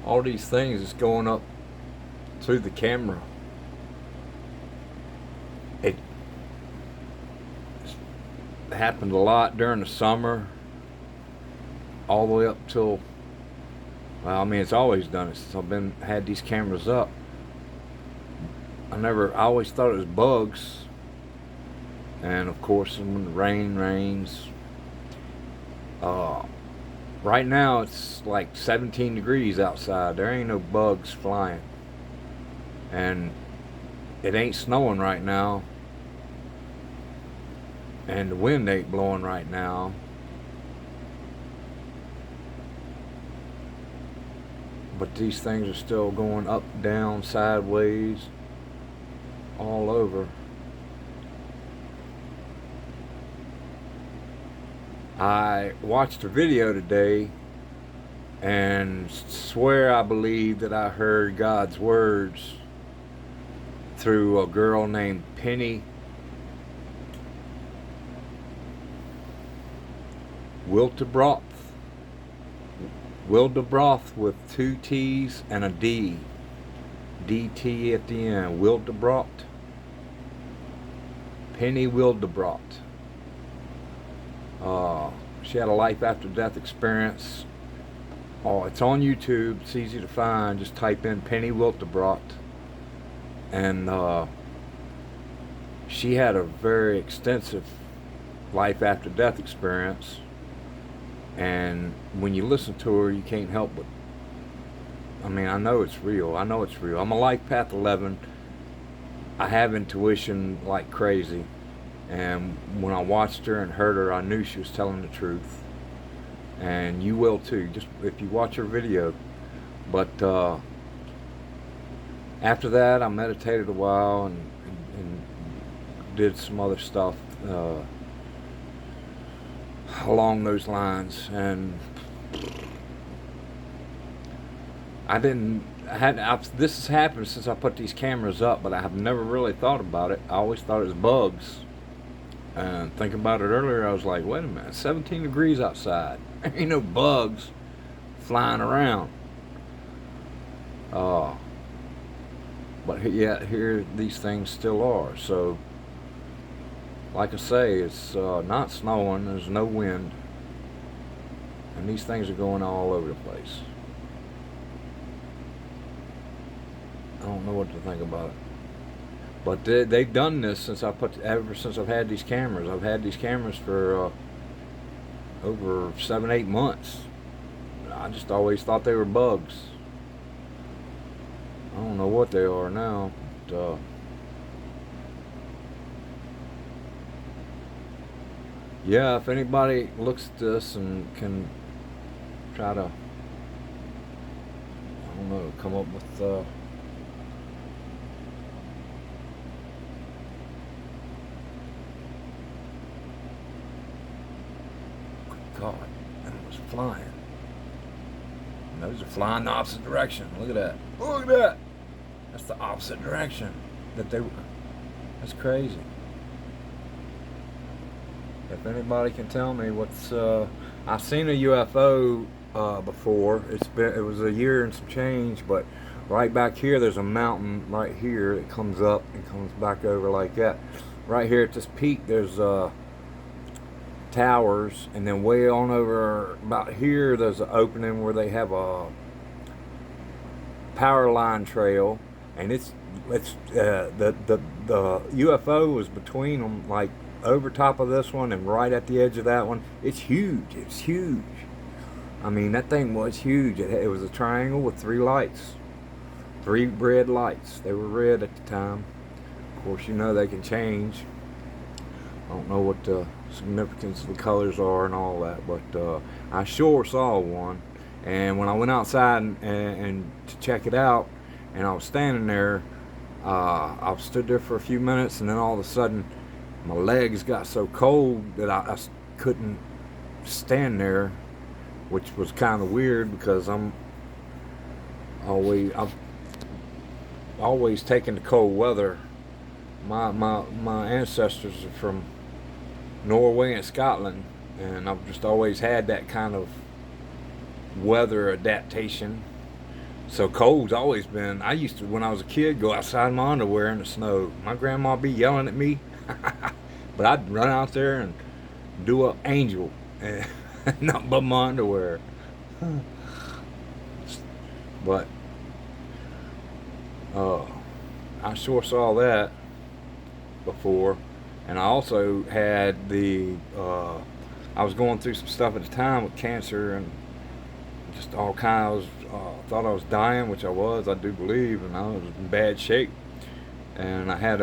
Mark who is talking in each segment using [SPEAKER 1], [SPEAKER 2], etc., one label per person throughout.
[SPEAKER 1] All these things is going up through the camera. It happened a lot during the summer, all the way up till, well, I mean, it's always done it since I've had these cameras up. I always thought it was bugs, and of course when the rain rains, right now it's like 17 degrees outside. There ain't no bugs flying, and it ain't snowing right now, and the wind ain't blowing right now. But these things are still going up, down, sideways, all over. I watched a video today and swear I believe that I heard God's words through a girl named Penny Wilderbroth. Wilderbroth with 2 T's and a D. DT at the end. Wilderbroth. Penny Wilderbroth. She had a life after death experience. Oh, it's on YouTube. It's easy to find. Just type in Penny Wilderbroth. And she had a very extensive life after death experience. And when you listen to her, you can't help but, I mean, I know it's real. I'm a Life Path 11. I have intuition like crazy. And when I watched her and heard her, I knew she was telling the truth. And you will too, just if you watch her video. But after that, I meditated a while and did some other stuff along those lines. And this has happened since I put these cameras up, but I have never really thought about it. I always thought it was bugs. And thinking about it earlier, I was like, wait a minute, 17 degrees outside. There ain't no bugs flying around. But yet here these things still are. So Like I say, it's not snowing, there's no wind, and these things are going all over the place. I don't know what to think about it. But they've done this since ever since I've had these cameras. I've had these cameras for over 7, 8 months. I just always thought they were bugs. I don't know what they are now. But, yeah, if anybody looks at this and can try to, I don't know, come up with God, and it was flying. And those are flying the opposite direction. Look at that. Look at that. That's the opposite direction that they were. That's crazy. If anybody can tell me what's, I've seen a UFO before. It was a year and some change, but right back here there's a mountain right here that comes up and comes back over like that. Right here at this peak there's towers, and then way on over about here there's an opening where they have a power line trail, and it's the UFO was between them, like over top of this one and right at the edge of that one. It's huge. It's huge. I mean, that thing was huge. It was a triangle with 3 lights, 3 red lights. They were red at the time. Of course, you know they can change. I don't know what the significance of the colors are and all that, but I sure saw one. And when I went outside and to check it out, and I was standing there, I stood there for a few minutes, and then all of a sudden my legs got so cold that I couldn't stand there, which was kind of weird because I've always taken the cold weather. My ancestors are from Norway and Scotland, and I've just always had that kind of weather adaptation. So cold's always been. I used to, when I was a kid, go outside in my underwear in the snow. My grandma'd be yelling at me, but I'd run out there and do a angel, and not but my underwear. But I sure saw that before, and I also had I was going through some stuff at the time with cancer and just all kinds. Thought I was dying, which I was, I do believe, and I was in bad shape. And I had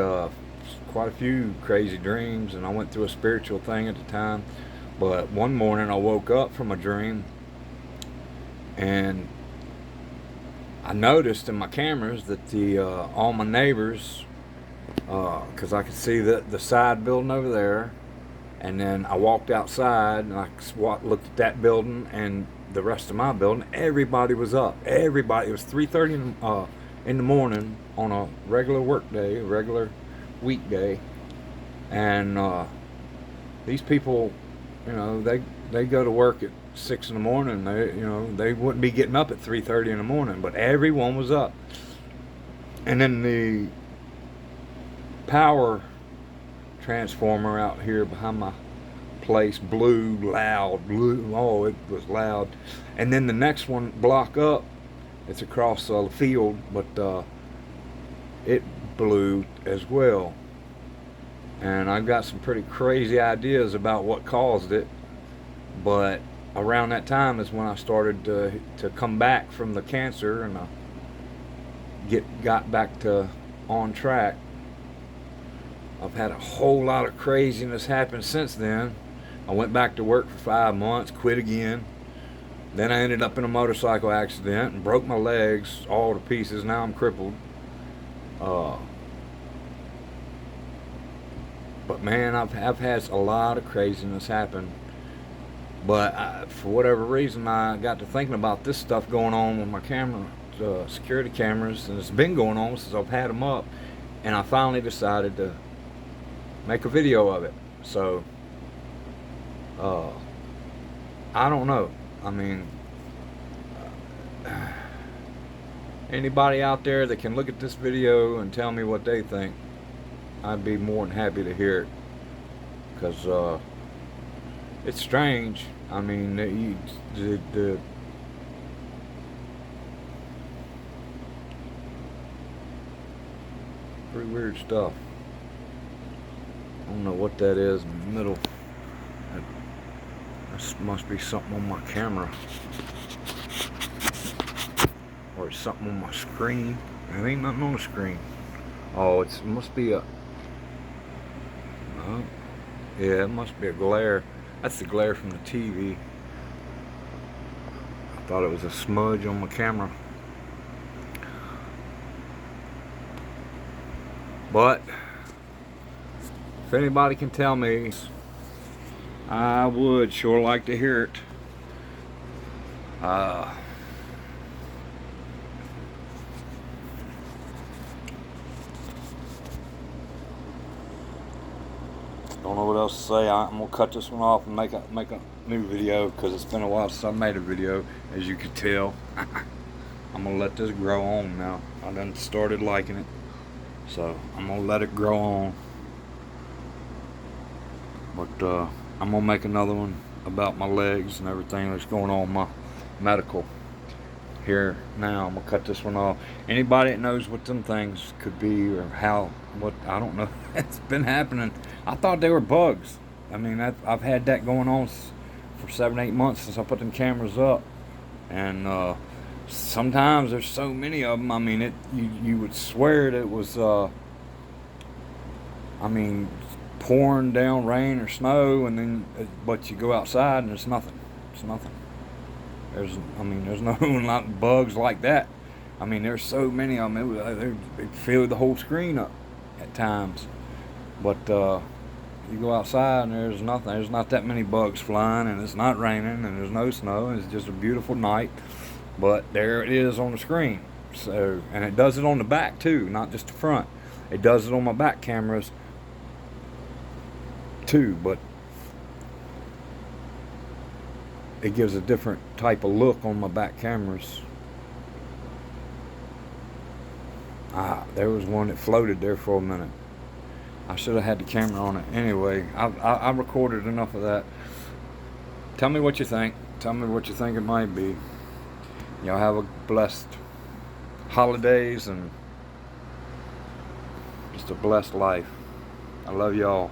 [SPEAKER 1] quite a few crazy dreams, and I went through a spiritual thing at the time. But one morning I woke up from a dream, and I noticed in my cameras that all my neighbors, because I could see the side building over there, and then I walked outside and I looked at that building and the rest of my building. Everybody was up. Everybody. It was 3:30 in the morning on a regular work day, a regular weekday, and these people, they go to work at 6 in the morning. They wouldn't be getting up at 3:30 in the morning, but everyone was up. And then the power transformer out here behind my place blew loud. Oh, it was loud. And then the next one block up, it's across the field, but it blew as well. And I've got some pretty crazy ideas about what caused it, but around that time is when I started to come back from the cancer, and I got back to on track. I've had a whole lot of craziness happen since then. I went back to work for 5 months, quit again. Then I ended up in a motorcycle accident and broke my legs all to pieces. Now I'm crippled. But man, I've had a lot of craziness happen. But for whatever reason, I got to thinking about this stuff going on with my camera, security cameras, and it's been going on since I've had them up. And I finally decided to make a video of it. So I don't know. I mean, anybody out there that can look at this video and tell me what they think, I'd be more than happy to hear it. because it's strange. I mean, the pretty weird stuff. I don't know what that is in the middle. This must be something on my camera, or it's something on my screen. There ain't nothing on the screen. Oh, it must be a. Yeah, it must be a glare. That's the glare from the TV. I thought it was a smudge on my camera. But if anybody can tell me, I would sure like to hear it. Don't know what else to say. I'm gonna cut this one off and make a new video, because it's been a while since I made a video, as you can tell. I'm gonna let this grow on now. I done started liking it, so I'm gonna let it grow on. But I'm gonna make another one about my legs and everything that's going on my medical here now. I'm gonna cut this one off. Anybody that knows what them things could be, or what, I don't know. It's been happening. I thought they were bugs. I mean, I've had that going on for 7-8 months since I put them cameras up, and sometimes there's so many of them. I mean, you would swear that it was I mean, pouring down rain or snow, and then but you go outside and there's nothing. It's nothing. There's no like bugs like that. I mean, there's so many of them. They filled the whole screen up at times. But you go outside and there's nothing. There's not that many bugs flying, and it's not raining, and there's no snow. It's just a beautiful night. But there it is on the screen. So, and it does it on the back too, not just the front. It does it on my back cameras too, but it gives a different type of look on my back cameras. There was one that floated there for a minute. I should have had the camera on it. Anyway, I recorded enough of that. Tell me what you think. Tell me what you think it might be. Y'all have a blessed holidays and just a blessed life. I love y'all.